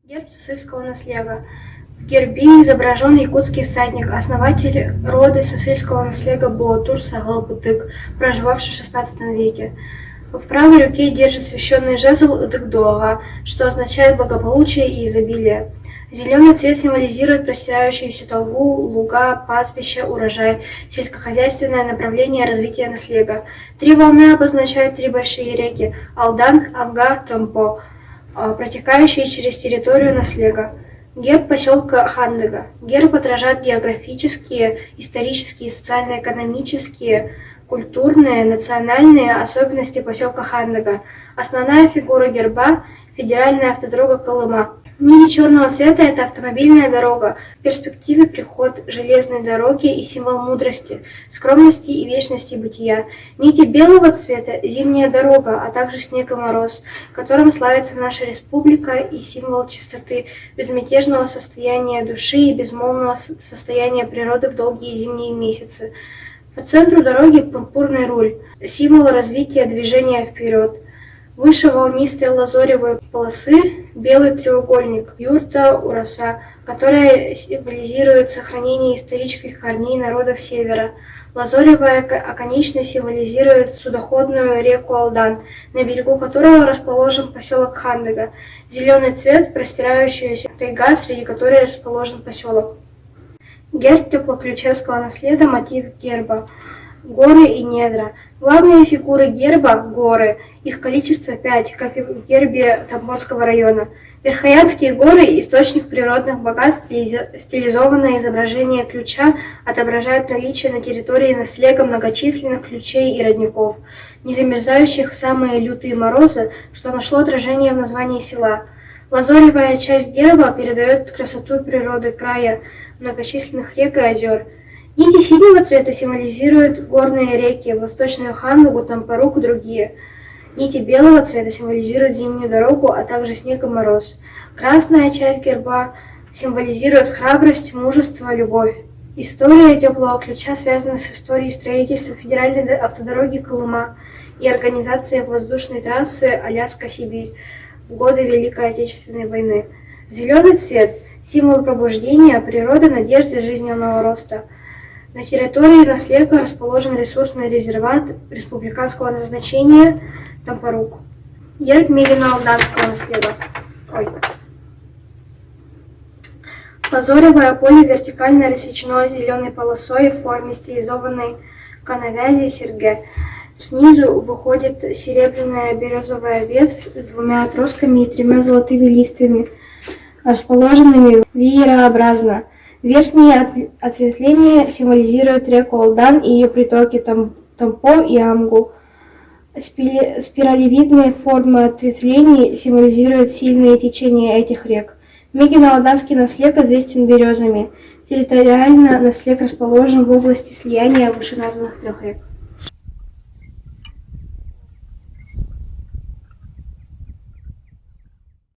Герб сысыльского наслега. В гербе изображен якутский всадник, основатель рода сысыльского наслега Буатур Сагал-Бутык, проживавший в XVI веке. В правой руке держит священный жезл Дык-Дуага, что означает благополучие и изобилие. Зеленый цвет символизирует простирающуюся тайгу, луга, пастбища, урожай, сельскохозяйственное направление развития наслега. Три волны обозначают три большие реки – Алдан, Амга, Томпо, протекающие через территорию наслега. Герб поселка Хандыга. Герб отражает географические, исторические, социально-экономические, культурные, национальные особенности поселка Хандыга. Основная фигура герба – федеральная автодорога Колыма. Нити черного цвета – это автомобильная дорога, в перспективе приход железной дороги и символ мудрости, скромности и вечности бытия. Нити белого цвета – зимняя дорога, а также снег и мороз, которым славится наша республика и символ чистоты, безмятежного состояния души и безмолвного состояния природы в долгие зимние месяцы. По центру дороги пурпурный руль, символ развития движения вперед. Выше волнистой лазоревой полосы белый треугольник юрта ураса, которая символизирует сохранение исторических корней народов Севера. Лазоревая оконечность символизирует судоходную реку Алдан, на берегу которого расположен поселок Хандыга. Зеленый цвет – простирающаяся тайга, среди которой расположен поселок. Герб теплоключевского наследия, мотив герба. Горы и недра. Главные фигуры герба – горы. Их количество 5, как и в гербе Тамбовского района. Верхоянские горы – источник природных богатств, стилизованное изображение ключа отображает наличие на территории наслега многочисленных ключей и родников, не замерзающих в самые лютые морозы, что нашло отражение в названии села. Лазоревая часть герба передает красоту природы края, многочисленных рек и озер. Нити синего цвета символизируют горные реки, Восточную Хандыгу, Тампарук и другие. Нити белого цвета символизируют зимнюю дорогу, а также снег и мороз. Красная часть герба символизирует храбрость, мужество, любовь. История теплого ключа связана с историей строительства федеральной автодороги Колыма и организации воздушной трассы Аляска-Сибирь в годы Великой Отечественной войны. Зеленый цвет – символ пробуждения, природы, надежды, жизненного роста. На территории наслега расположен ресурсный резерват республиканского назначения Тампарук. Герб Мегино-Алданского наслега. Лазоревое поле вертикально рассечено зеленой полосой в форме стилизованной коновязи серьги. Снизу выходит серебряная березовая ветвь с двумя отростками и тремя золотыми листьями, расположенными веерообразно. Верхние ответвления символизируют реку Алдан и ее притоки Томпо и Амгу. Спиралевидные формы ответвлений символизируют сильные течения этих рек. Мегино-Алданский наслег известен березами. Территориально наслег расположен в области слияния вышеназванных трех рек.